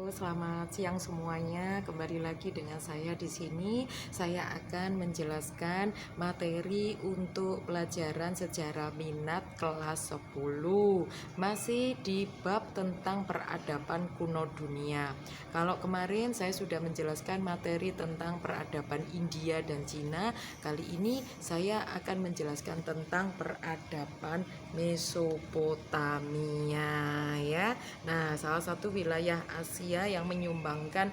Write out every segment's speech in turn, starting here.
Selamat siang semuanya. Kembali lagi dengan saya di sini. Saya akan menjelaskan materi untuk pelajaran sejarah minat kelas 10. Masih di bab tentang peradaban kuno dunia. Kalau kemarin saya sudah menjelaskan materi tentang peradaban India dan Cina, kali ini saya akan menjelaskan tentang peradaban Mesopotamia ya. Nah, salah satu wilayah Asia yang menyumbangkan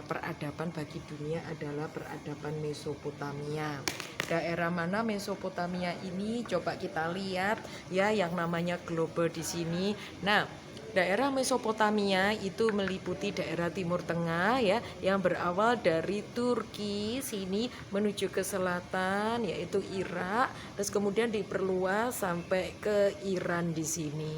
peradaban bagi dunia adalah peradaban Mesopotamia. Daerah mana Mesopotamia ini? Coba kita lihat ya, yang namanya globe di sini. Nah, daerah Mesopotamia itu meliputi daerah Timur Tengah ya, yang berawal dari Turki sini menuju ke selatan yaitu Irak, terus kemudian diperluas sampai ke Iran di sini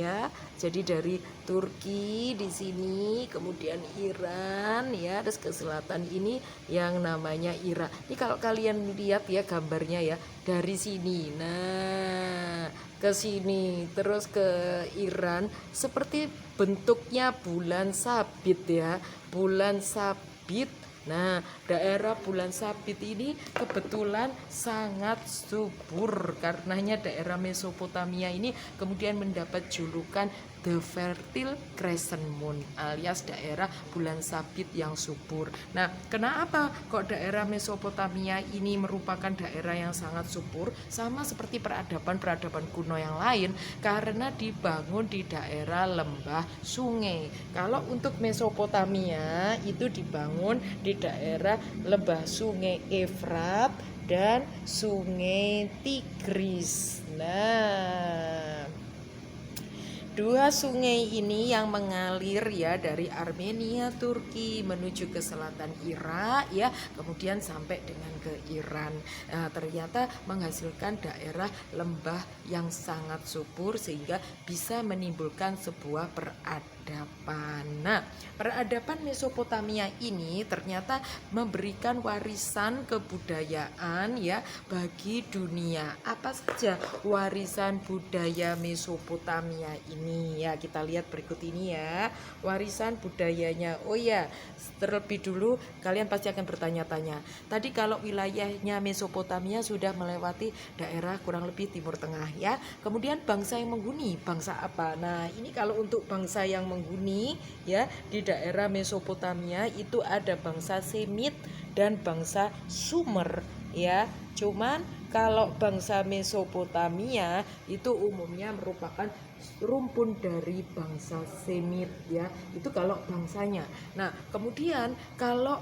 ya. Jadi dari Turki di sini, kemudian Iran ya, terus ke selatan ini yang namanya Irak. Ini kalau kalian lihat ya gambarnya ya, dari sini. Nah, ke sini terus ke Iran seperti bentuknya bulan sabit ya, bulan sabit. Nah, daerah bulan sabit ini kebetulan sangat subur, karenanya daerah Mesopotamia ini kemudian mendapat julukan The Fertile Crescent Moon, alias daerah bulan sabit yang subur. Nah, kenapa kok daerah Mesopotamia ini merupakan daerah yang sangat subur? Sama seperti peradaban-peradaban kuno yang lain, karena dibangun di daerah lembah sungai. Kalau untuk Mesopotamia itu dibangun di daerah lembah sungai Efrat dan sungai Tigris. Nah, dua sungai ini yang mengalir ya dari Armenia, Turki menuju ke selatan Irak ya, kemudian sampai dengan ke Iran. Nah, ternyata menghasilkan daerah lembah yang sangat subur sehingga bisa menimbulkan sebuah peradaban. Nah, peradaban Mesopotamia ini ternyata memberikan warisan kebudayaan ya bagi dunia. Apa saja warisan budaya Mesopotamia ini? Ya, kita lihat berikut ini ya. Warisan budayanya. Oh ya, terlebih dulu kalian pasti akan bertanya-tanya. Tadi kalau wilayahnya Mesopotamia sudah melewati daerah kurang lebih Timur Tengah ya. Kemudian bangsa yang menghuni, bangsa apa? Nah, ini kalau untuk bangsa yang menghuni ya di daerah Mesopotamia itu ada bangsa Semit dan bangsa Sumer ya. Cuman kalau bangsa Mesopotamia itu umumnya merupakan rumpun dari bangsa Semit ya, itu kalau bangsanya. Nah, kemudian kalau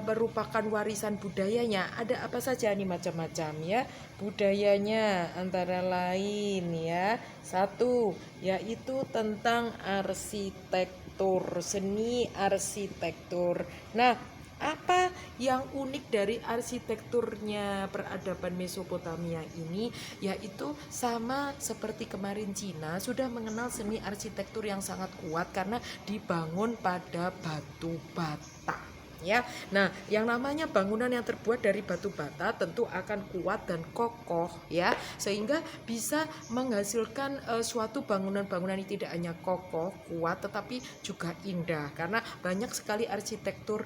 merupakan warisan budayanya ada apa saja nih, macam-macam ya budayanya, antara lain ya, satu yaitu tentang arsitektur, seni arsitektur. Nah, apa yang unik dari arsitekturnya peradaban Mesopotamia ini? Yaitu sama seperti kemarin Cina sudah mengenal seni arsitektur yang sangat kuat karena dibangun pada batu bata ya. Nah, yang namanya bangunan yang terbuat dari batu bata tentu akan kuat dan kokoh ya, sehingga bisa menghasilkan suatu bangunan-bangunan ini tidak hanya kokoh, kuat, tetapi juga indah, karena banyak sekali arsitektur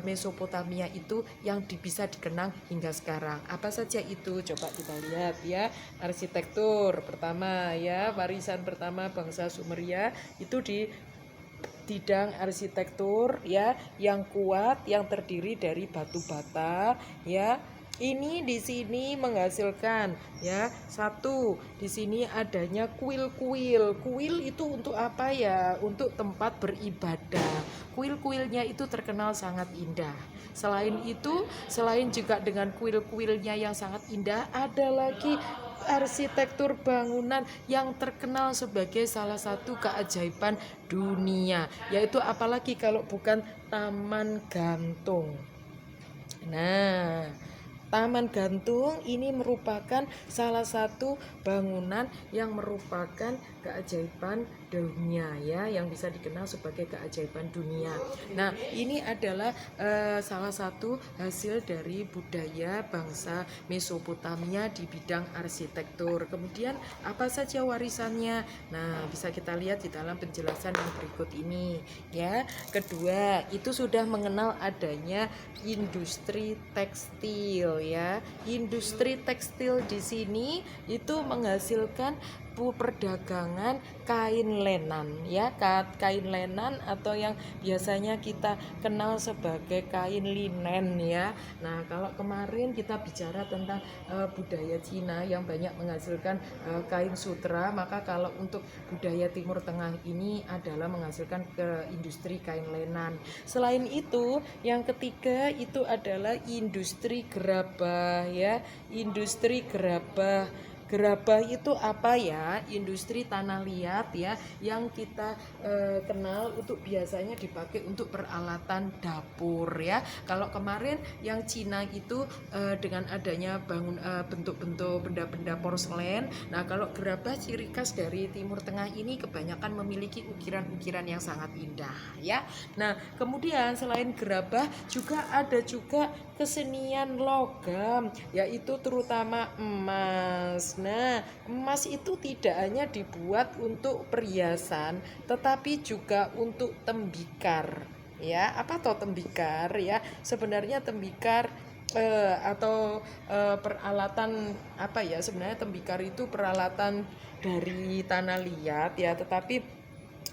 Mesopotamia itu yang bisa dikenang hingga sekarang. Apa saja itu? Coba kita lihat ya. Arsitektur pertama ya, warisan pertama bangsa Sumeria itu di bidang arsitektur ya, yang kuat, yang terdiri dari batu bata ya. Ini di sini menghasilkan ya, satu di sini adanya kuil-kuil. Kuil itu untuk apa ya? Untuk tempat beribadah. Kuil-kuilnya itu terkenal sangat indah. Selain itu, selain juga dengan kuil-kuilnya yang sangat indah, ada lagi arsitektur bangunan yang terkenal sebagai salah satu keajaiban dunia, yaitu apalagi kalau bukan Taman Gantung. Nah, Taman Gantung ini merupakan salah satu bangunan yang merupakan keajaiban dunia ya, yang bisa dikenal sebagai keajaiban dunia. Nah, ini adalah salah satu hasil dari budaya bangsa Mesopotamia di bidang arsitektur. Kemudian apa saja warisannya? Nah, bisa kita lihat di dalam penjelasan yang berikut ini ya. Kedua, itu sudah mengenal adanya industri tekstil ya. Industri tekstil di sini itu menghasilkan perdagangan kain lenan ya, kain lenan atau yang biasanya kita kenal sebagai kain linen ya. Nah, kalau kemarin kita bicara tentang budaya Cina yang banyak menghasilkan kain sutra, maka kalau untuk budaya Timur Tengah ini adalah menghasilkan ke industri kain lenan. Selain itu, yang ketiga itu adalah industri gerabah ya, industri gerabah. Gerabah itu apa ya? Industri tanah liat ya, yang kita kenal untuk biasanya dipakai untuk peralatan dapur ya. Kalau kemarin yang Cina itu dengan adanya bentuk-bentuk benda-benda porselen. Nah, kalau gerabah ciri khas dari Timur Tengah ini kebanyakan memiliki ukiran-ukiran yang sangat indah ya. Nah, kemudian selain gerabah juga ada juga kesenian logam, yaitu terutama emas. Nah, emas itu tidak hanya dibuat untuk perhiasan, tetapi juga untuk tembikar. Ya, apa toh tembikar ya? Sebenarnya tembikar atau peralatan apa ya? Sebenarnya tembikar itu peralatan dari tanah liat ya, tetapi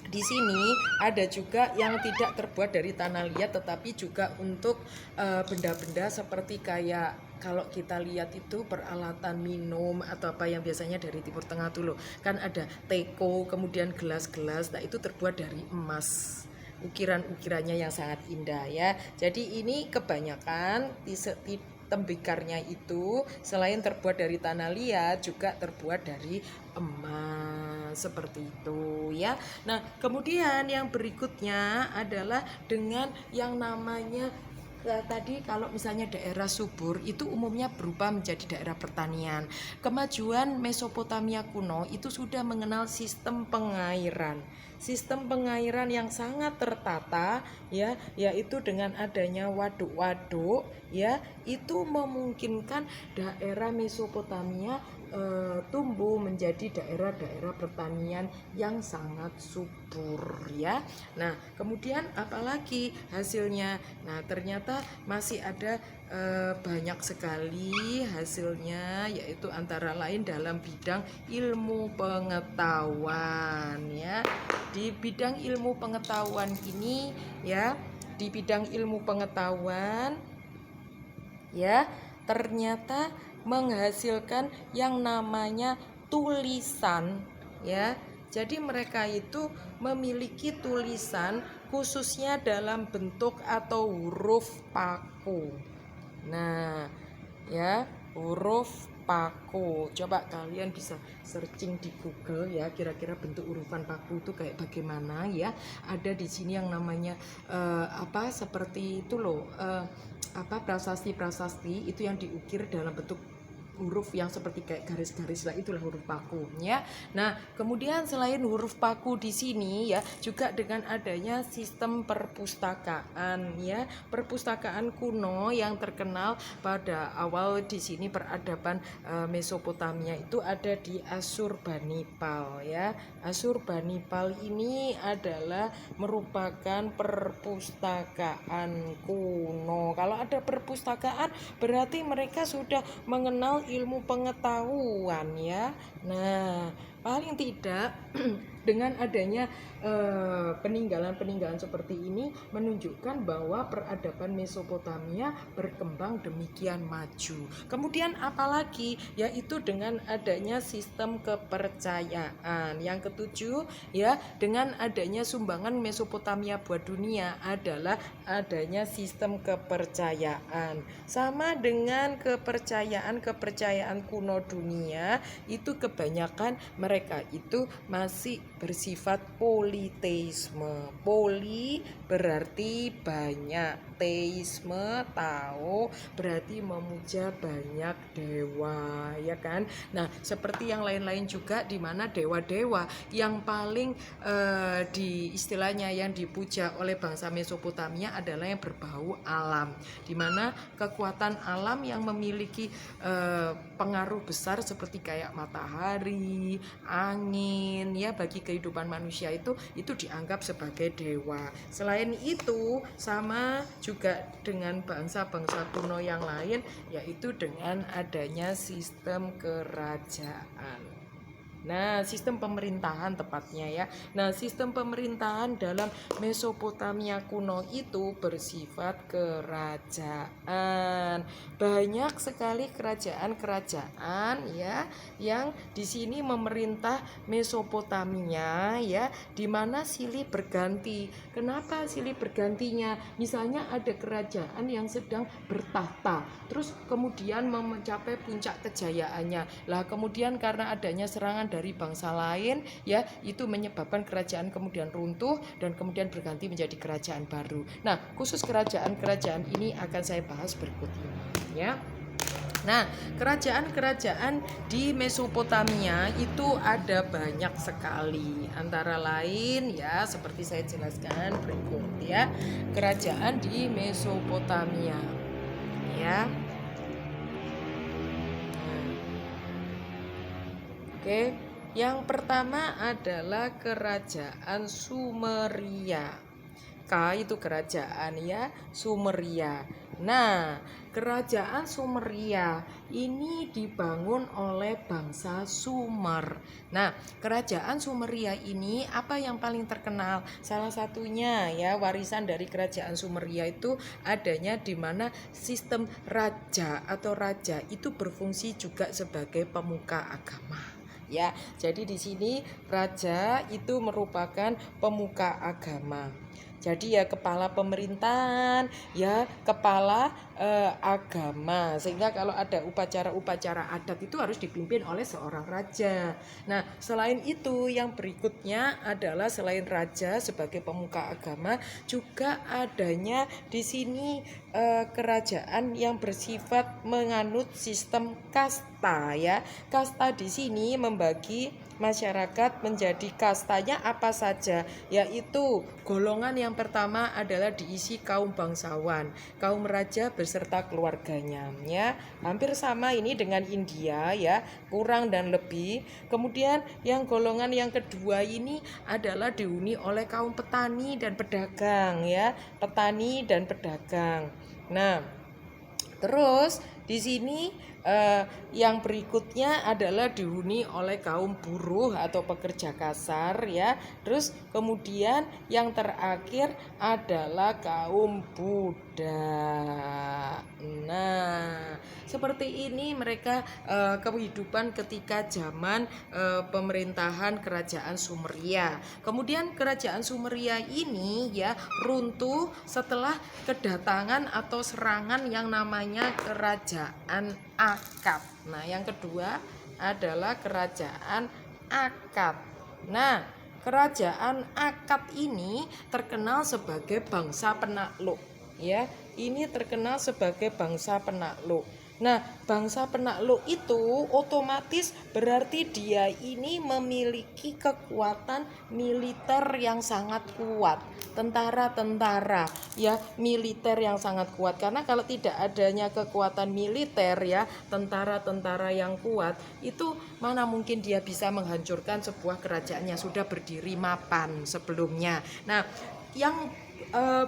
di sini ada juga yang tidak terbuat dari tanah liat, tetapi juga untuk benda-benda seperti kayak kalau kita lihat itu peralatan minum atau apa yang biasanya dari Timur Tengah dulu kan ada teko, kemudian gelas-gelas. Nah, itu terbuat dari emas. Ukiran-ukirannya yang sangat indah ya. Jadi ini kebanyakan tembikarnya itu selain terbuat dari tanah liat juga terbuat dari emas seperti itu ya. Nah, kemudian yang berikutnya adalah dengan yang namanya tadi kalau misalnya daerah subur itu umumnya berubah menjadi daerah pertanian. Kemajuan Mesopotamia kuno itu sudah mengenal sistem pengairan. Sistem pengairan yang sangat tertata ya, yaitu dengan adanya waduk-waduk ya, itu memungkinkan daerah Mesopotamia tumbuh menjadi daerah-daerah pertanian yang sangat subur ya. Nah, kemudian apalagi hasilnya? Nah, ternyata masih ada banyak sekali hasilnya, yaitu antara lain dalam bidang ilmu pengetahuan ya. Di bidang ilmu pengetahuan ini ya, di bidang ilmu pengetahuan ya, ternyata menghasilkan yang namanya tulisan ya. Jadi mereka itu memiliki tulisan khususnya dalam bentuk atau huruf paku. Nah, ya, huruf paku. Coba kalian bisa searching di Google ya, kira-kira bentuk hurufan paku itu kayak bagaimana ya. Ada di sini yang namanya seperti itu loh. Prasasti itu yang diukir dalam bentuk huruf yang seperti kayak garis-garis lah, itulah huruf paku ya. Nah, kemudian selain huruf paku di sini ya, juga dengan adanya sistem perpustakaan ya. Perpustakaan kuno yang terkenal pada awal di sini peradaban Mesopotamia itu ada di Assurbanipal ya. Assurbanipal ini adalah merupakan perpustakaan kuno. Kalau ada perpustakaan berarti mereka sudah mengenal ilmu pengetahuan ya. Nah, paling tidak dengan adanya peninggalan-peninggalan seperti ini menunjukkan bahwa peradaban Mesopotamia berkembang demikian maju. Kemudian apalagi, yaitu dengan adanya sistem kepercayaan. Yang ketujuh ya, dengan adanya sumbangan Mesopotamia buat dunia adalah adanya sistem kepercayaan. Sama dengan kepercayaan kuno dunia, itu kebanyakan mereka itu masih bersifat politeisme. Poli berarti banyak, teisme tahu berarti memuja banyak dewa, ya kan? Nah, seperti yang lain-lain juga di mana dewa-dewa yang paling di istilahnya yang dipuja oleh bangsa Mesopotamia adalah yang berbau alam, di mana kekuatan alam yang memiliki pengaruh besar seperti kayak matahari, angin, ya bagi kehidupan manusia itu dianggap sebagai dewa. Selain itu sama juga dengan bangsa-bangsa kuno yang lain, yaitu dengan adanya sistem kerajaan. Nah, sistem pemerintahan tepatnya ya. Nah, sistem pemerintahan dalam Mesopotamia kuno itu bersifat kerajaan. Banyak sekali kerajaan-kerajaan ya yang di sini memerintah Mesopotamia ya, di mana silih berganti. Kenapa silih bergantinya? Misalnya ada kerajaan yang sedang bertahta, terus kemudian mencapai puncak kejayaannya. Lah, kemudian karena adanya serangan dari bangsa lain ya, itu menyebabkan kerajaan kemudian runtuh dan kemudian berganti menjadi kerajaan baru. Nah, khusus kerajaan-kerajaan ini akan saya bahas berikut ini ya. Nah, kerajaan-kerajaan di Mesopotamia itu ada banyak sekali. Antara lain ya, seperti saya jelaskan berikut ya. Kerajaan di Mesopotamia ya. Oke, yang pertama adalah kerajaan Sumeria. K itu kerajaan ya, Sumeria. Nah, kerajaan Sumeria ini dibangun oleh bangsa Sumer. Nah, kerajaan Sumeria ini apa yang paling terkenal? Salah satunya ya, warisan dari kerajaan Sumeria itu adanya di mana sistem raja atau raja itu berfungsi juga sebagai pemuka agama. Ya, jadi di sini raja itu merupakan pemuka agama. Jadi ya kepala pemerintahan, ya kepala agama. Sehingga kalau ada upacara-upacara adat itu harus dipimpin oleh seorang raja. Nah, selain itu yang berikutnya adalah selain raja sebagai pemuka agama, juga adanya di sini kerajaan yang bersifat menganut sistem kasta ya. Kasta di sini membagi masyarakat menjadi kastanya apa saja, yaitu golongan yang pertama adalah diisi kaum bangsawan, kaum raja beserta keluarganya ya. Hampir sama ini dengan India ya, kurang dan lebih. Kemudian yang golongan yang kedua ini adalah dihuni oleh kaum petani dan pedagang ya, petani dan pedagang. Nah, terus di sini yang berikutnya adalah dihuni oleh kaum buruh atau pekerja kasar ya. Terus kemudian yang terakhir adalah kaum Buddha. Nah, seperti ini mereka kehidupan ketika zaman pemerintahan kerajaan Sumeria. Kemudian kerajaan Sumeria ini ya runtuh setelah kedatangan atau serangan yang namanya kerajaan Akkad. Nah, yang kedua adalah kerajaan Akkad. Nah, kerajaan Akkad ini terkenal sebagai bangsa penakluk ya. Ini terkenal sebagai bangsa penakluk. Nah, bangsa penakluk itu otomatis berarti dia ini memiliki kekuatan militer yang sangat kuat. Tentara-tentara ya, militer yang sangat kuat. Karena kalau tidak adanya kekuatan militer ya, tentara-tentara yang kuat, itu mana mungkin dia bisa menghancurkan sebuah kerajaan yang sudah berdiri mapan sebelumnya. Nah, yang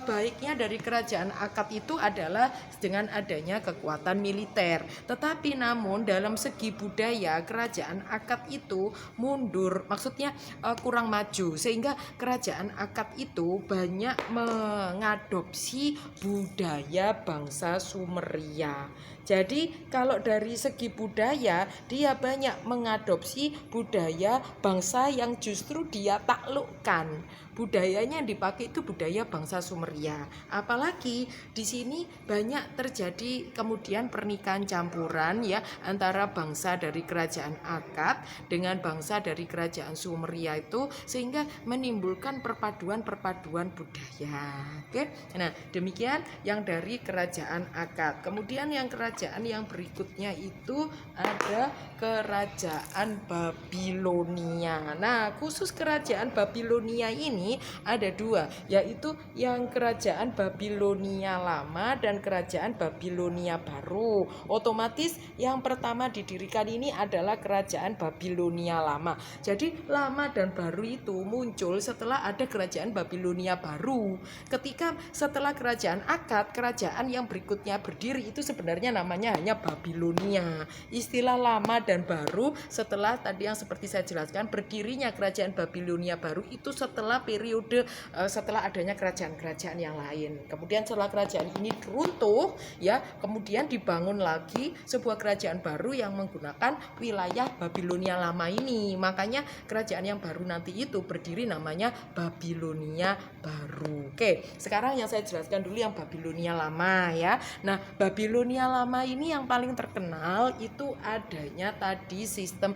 baiknya dari kerajaan Akkad itu adalah dengan adanya kekuatan militer. Tetapi namun dalam segi budaya kerajaan Akkad itu mundur, maksudnya kurang maju, sehingga kerajaan Akkad itu banyak mengadopsi budaya bangsa Sumeria. Jadi kalau dari segi budaya, dia banyak mengadopsi budaya bangsa yang justru dia taklukkan. Budayanya yang dipakai itu budaya bangsa Sumeria. Apalagi di sini banyak terjadi kemudian pernikahan campuran ya antara bangsa dari kerajaan Akkad dengan bangsa dari kerajaan Sumeria itu, sehingga menimbulkan perpaduan-perpaduan budaya. Oke. Nah, demikian yang dari kerajaan Akkad. Kemudian yang kerajaan yang berikutnya itu ada kerajaan Babilonia. Nah, khusus kerajaan Babilonia ini ada dua, yaitu yang kerajaan Babilonia lama dan kerajaan Babilonia baru. Otomatis yang pertama didirikan ini adalah kerajaan Babilonia lama. Jadi lama dan baru itu muncul setelah ada kerajaan Babilonia baru. Ketika setelah kerajaan Akkad, kerajaan yang berikutnya berdiri itu sebenarnya namanya hanya Babilonia. Istilah lama dan baru setelah tadi yang seperti saya jelaskan, berdirinya kerajaan Babilonia baru itu setelah periode setelah adanya kerajaan-kerajaan yang lain. Kemudian setelah kerajaan ini runtuh ya, kemudian dibangun lagi sebuah kerajaan baru yang menggunakan wilayah Babilonia lama ini. Makanya kerajaan yang baru nanti itu berdiri namanya Babilonia baru. Oke, sekarang yang saya jelaskan dulu yang Babilonia lama ya. Nah, Babilonia lama ini yang paling terkenal itu adanya tadi sistem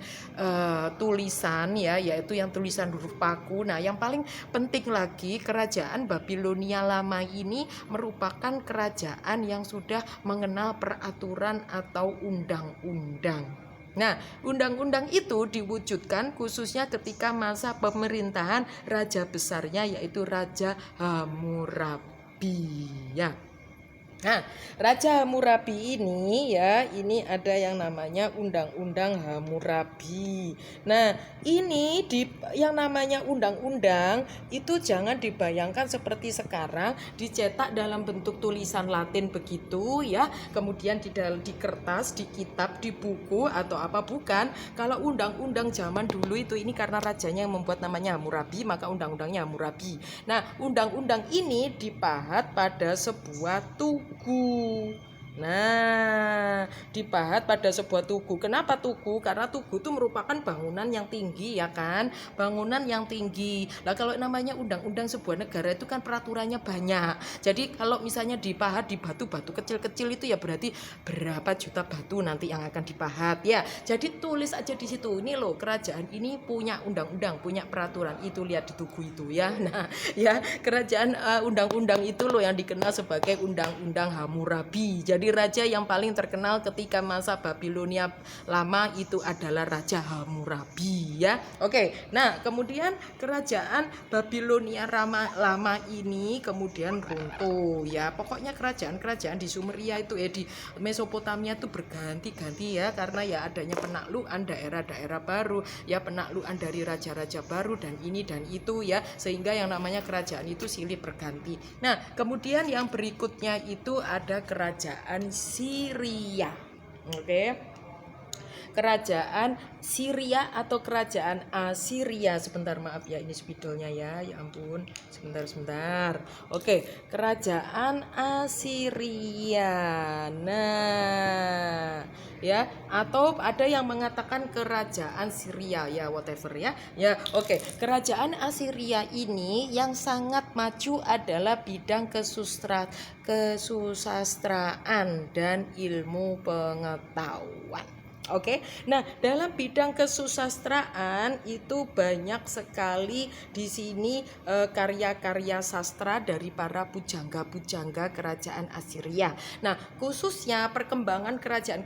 tulisan ya, yaitu yang tulisan huruf paku. Nah, yang paling penting lagi, kerajaan Babilonia lama ini merupakan kerajaan yang sudah mengenal peraturan atau undang-undang. Nah, undang-undang itu diwujudkan khususnya ketika masa pemerintahan raja besarnya yaitu Raja Hammurabi ya. Nah, Raja Hammurabi ini ya, ini ada yang namanya Undang-Undang Hammurabi. Nah, ini yang namanya undang-undang itu jangan dibayangkan seperti sekarang dicetak dalam bentuk tulisan Latin begitu ya, kemudian di kertas, di kitab, di buku atau apa, bukan. Kalau undang-undang zaman dulu itu ini karena rajanya yang membuat namanya Hammurabi, maka undang-undangnya Hammurabi. Nah, undang-undang ini dipahat pada sebuah tugu. Nah, dipahat pada sebuah tugu. Kenapa tugu? Karena tugu itu merupakan bangunan yang tinggi ya kan, bangunan yang tinggi. Nah, kalau namanya undang-undang sebuah negara itu kan peraturannya banyak. Jadi kalau misalnya dipahat di batu-batu kecil-kecil itu ya berarti berapa juta batu nanti yang akan dipahat ya. Jadi tulis aja di situ, ini loh kerajaan ini punya undang-undang, punya peraturan, itu lihat di tugu itu ya. Nah, ya kerajaan undang-undang itu loh yang dikenal sebagai Undang-Undang Hammurabi. Jadi raja yang paling terkenal ketika masa Babilonia lama itu adalah Raja Hammurabi ya. Oke, nah kemudian kerajaan Babilonia lama ini kemudian runtuh ya. Pokoknya kerajaan-kerajaan di Sumeria itu di Mesopotamia itu berganti-ganti ya, karena ya adanya penaklukan daerah-daerah baru ya, penaklukan dari raja-raja baru dan ini dan itu ya, sehingga yang namanya kerajaan itu silih berganti. Nah, kemudian yang berikutnya itu ada kerajaan Syria. Oke. Kerajaan Syria atau kerajaan Assyria. Sebentar, maaf ya, ini spidolnya ya ampun, sebentar. Oke, kerajaan Assyria. Nah ya, atau ada yang mengatakan kerajaan Syria ya, whatever ya. Ya, oke. Kerajaan Assyria ini yang sangat maju adalah bidang kesusastraan dan ilmu pengetahuan. Oke, nah dalam bidang kesusastraan itu banyak sekali di sini karya-karya sastra dari para pujangga-pujangga kerajaan Assyria. Nah, khususnya perkembangan kerajaan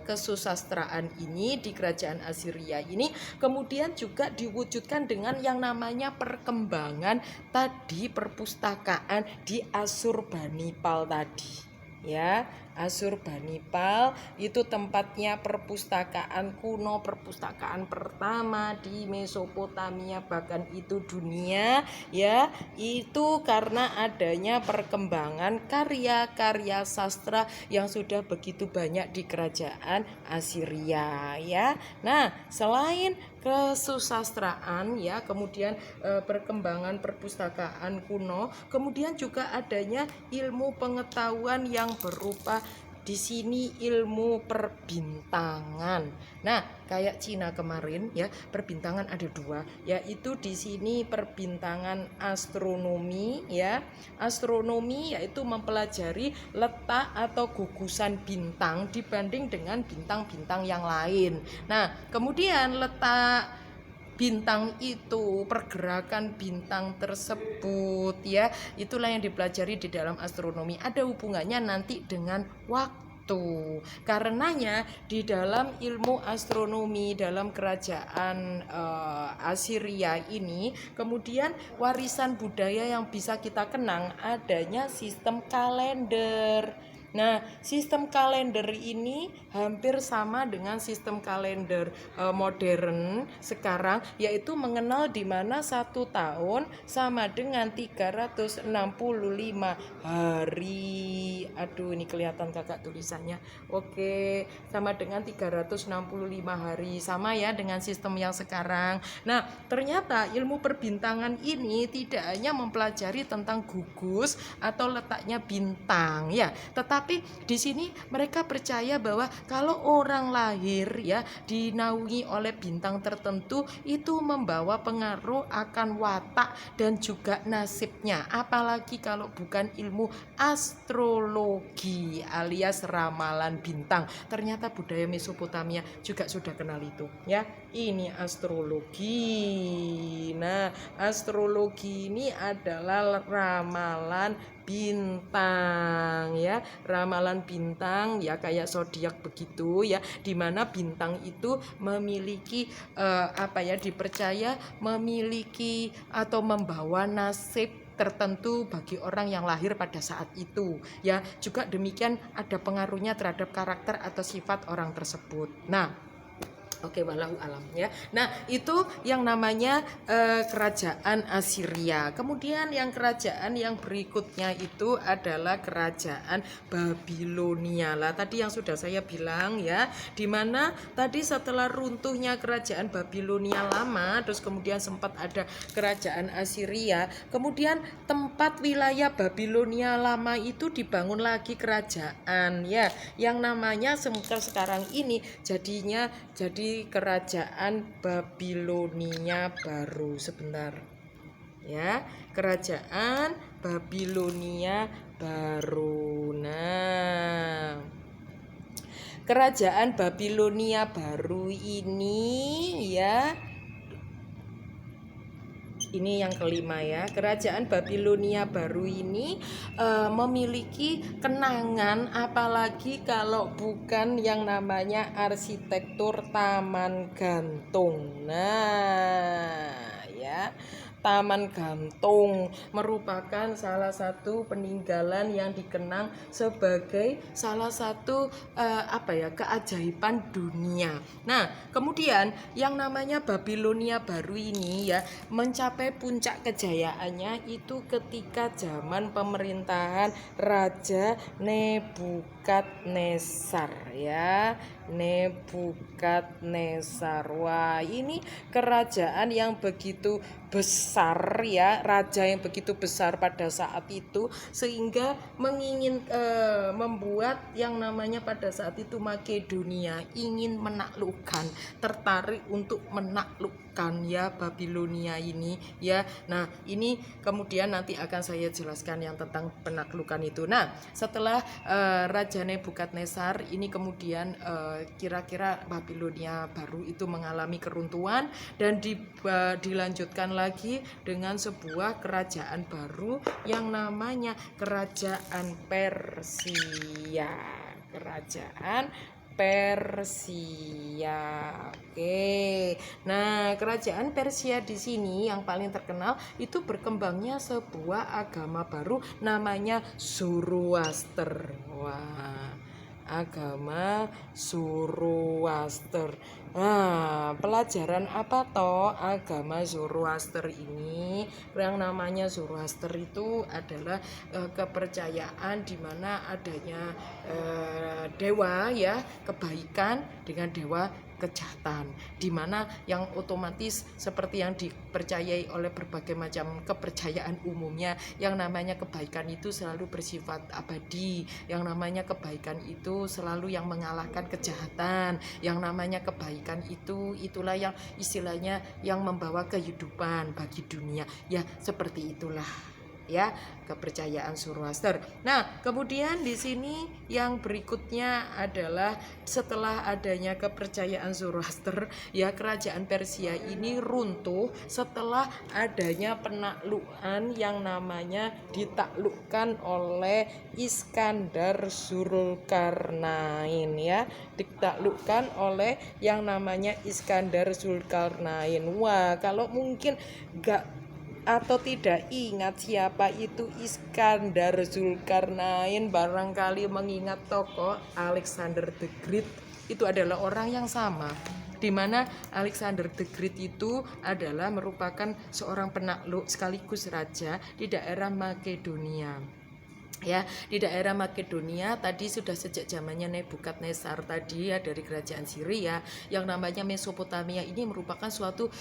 kesusastraan ini di kerajaan Assyria ini kemudian juga diwujudkan dengan yang namanya perkembangan tadi perpustakaan di Asurbanipal tadi. Ya, Asurbanipal itu tempatnya perpustakaan kuno, perpustakaan pertama di Mesopotamia, bahkan itu dunia ya. Itu karena adanya perkembangan karya-karya sastra yang sudah begitu banyak di kerajaan Assyria ya. Nah, selain kesusastraan ya, kemudian perkembangan perpustakaan kuno, kemudian juga adanya ilmu pengetahuan yang berupa di sini ilmu perbintangan. Nah, kayak Cina kemarin ya, perbintangan ada dua, yaitu di sini perbintangan astronomi ya. Astronomi yaitu mempelajari letak atau gugusan bintang dibanding dengan bintang-bintang yang lain. Nah, kemudian letak bintang itu, pergerakan bintang tersebut ya, itulah yang dipelajari di dalam astronomi. Ada hubungannya nanti dengan waktu. Karenanya di dalam ilmu astronomi dalam kerajaan Assyria ini, kemudian warisan budaya yang bisa kita kenang adanya sistem kalender. Nah, sistem kalender ini hampir sama dengan sistem kalender modern sekarang, yaitu mengenal di mana 1 tahun sama dengan 365 hari. Aduh, ini kelihatan kakak tulisannya. Oke, sama dengan 365 hari, sama ya dengan sistem yang sekarang. Nah, ternyata ilmu perbintangan ini tidak hanya mempelajari tentang gugus atau letaknya bintang ya, tetapi di sini mereka percaya bahwa kalau orang lahir ya dinaungi oleh bintang tertentu itu membawa pengaruh akan watak dan juga nasibnya, apalagi kalau bukan ilmu astrologi alias ramalan bintang. Ternyata budaya Mesopotamia juga sudah kenal itu ya. Ini astrologi. Nah, astrologi ini adalah ramalan bintang ya, ramalan bintang ya, kayak zodiak begitu ya, dimana bintang itu memiliki dipercaya memiliki atau membawa nasib tertentu bagi orang yang lahir pada saat itu ya. Juga demikian ada pengaruhnya terhadap karakter atau sifat orang tersebut. Nah, oke, walau alam ya. Nah, itu yang namanya kerajaan Assyria. Kemudian yang kerajaan yang berikutnya itu adalah kerajaan Babilonia. Lah, tadi yang sudah saya bilang ya, di mana tadi setelah runtuhnya kerajaan Babilonia lama, terus kemudian sempat ada kerajaan Assyria. Kemudian tempat wilayah Babilonia lama itu dibangun lagi kerajaan ya, yang namanya sekarang ini jadi kerajaan Babilonia baru. Sebentar ya, kerajaan Babilonia baru. Nah, kerajaan Babilonia baru ini ya, ini yang kelima ya. Kerajaan Babilonia baru ini memiliki kenangan, apalagi kalau bukan yang namanya arsitektur taman gantung. Nah ya, Taman Gantung merupakan salah satu peninggalan yang dikenang sebagai salah satu keajaiban dunia. Nah, kemudian yang namanya Babilonia baru ini ya mencapai puncak kejayaannya itu ketika zaman pemerintahan Raja Nebukadnezar ya. Nebukadnezar. Wah, ini kerajaan yang begitu besar ya, raja yang begitu besar pada saat itu, sehingga membuat yang namanya pada saat itu Makedonia ingin menaklukkan, tertarik untuk menaklukkan ya Babilonia ini ya. Nah, ini kemudian nanti akan saya jelaskan yang tentang penaklukan itu. Nah, setelah Raja Nebukadnezar ini kemudian kira-kira Babilonia baru itu mengalami keruntuhan dan dilanjutkan lagi dengan sebuah kerajaan baru yang namanya Kerajaan Persia. Kerajaan Persia. Oke. Nah, kerajaan Persia di sini yang paling terkenal itu berkembangnya sebuah agama baru namanya Zoroaster. Wah, agama Zoroaster. Nah, pelajaran apa toh agama Zoroaster ini? Yang namanya Zoroaster itu adalah kepercayaan di mana adanya dewa ya, kebaikan dengan dewa kejahatan, di mana yang otomatis seperti yang dipercayai oleh berbagai macam kepercayaan umumnya, yang namanya kebaikan itu selalu bersifat abadi, yang namanya kebaikan itu selalu yang mengalahkan kejahatan, yang namanya kebaikan itu itulah yang istilahnya yang membawa kehidupan bagi dunia. Ya, seperti itulah ya kepercayaan Zoroaster. Nah, kemudian di sini yang berikutnya adalah setelah adanya kepercayaan Zoroaster, ya kerajaan Persia ini runtuh setelah adanya penaklukan yang namanya ditaklukkan oleh Iskandar Zulkarnain, ya. Ditaklukkan oleh yang namanya Iskandar Zulkarnain. Wah, kalau mungkin enggak atau tidak ingat siapa itu Iskandar Zulkarnain, barangkali mengingat tokoh Alexander the Great. Itu adalah orang yang sama, di mana Alexander the Great itu adalah merupakan seorang penakluk sekaligus raja di daerah Makedonia. Ya, di daerah Makedonia tadi sudah sejak zamannya Nebukadnezar tadi ya, dari kerajaan Syria, yang namanya Mesopotamia ini merupakan suatu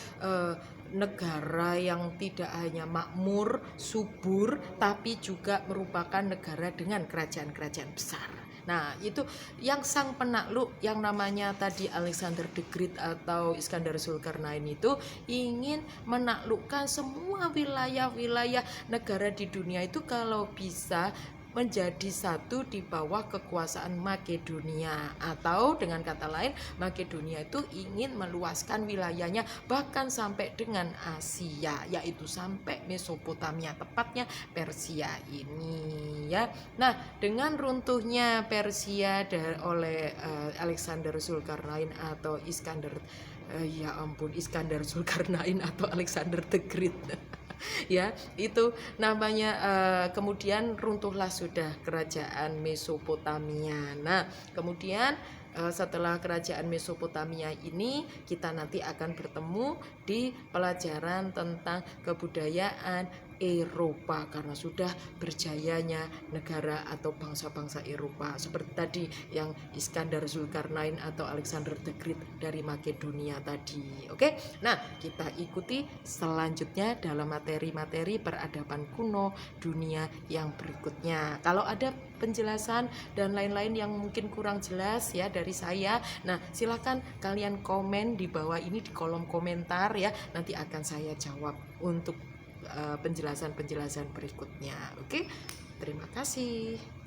negara yang tidak hanya makmur, subur, tapi juga merupakan negara dengan kerajaan-kerajaan besar. Nah, itu yang sang penakluk yang namanya tadi Alexander the Great atau Iskandar Zulkarnain itu ingin menaklukkan semua wilayah-wilayah negara di dunia itu kalau bisa menjadi satu di bawah kekuasaan Makedonia, atau dengan kata lain Makedonia itu ingin meluaskan wilayahnya bahkan sampai dengan Asia, yaitu sampai Mesopotamia, tepatnya Persia ini ya. Nah, dengan runtuhnya Persia oleh Alexander Zulkarnain atau Iskandar Iskandar Zulkarnain atau Alexander the Great ya, itu namanya kemudian runtuhlah sudah kerajaan Mesopotamia. Nah, kemudian setelah kerajaan Mesopotamia ini kita nanti akan bertemu di pelajaran tentang kebudayaan Eropa, karena sudah berjayanya negara atau bangsa-bangsa Eropa seperti tadi yang Iskandar Zulkarnain atau Alexander the Great dari Makedonia tadi. Oke, nah kita ikuti selanjutnya dalam materi-materi peradaban kuno dunia yang berikutnya. Kalau ada penjelasan dan lain-lain yang mungkin kurang jelas ya dari saya, nah silakan kalian komen di bawah ini di kolom komentar ya, nanti akan saya jawab untuk penjelasan-penjelasan berikutnya. Oke, terima kasih.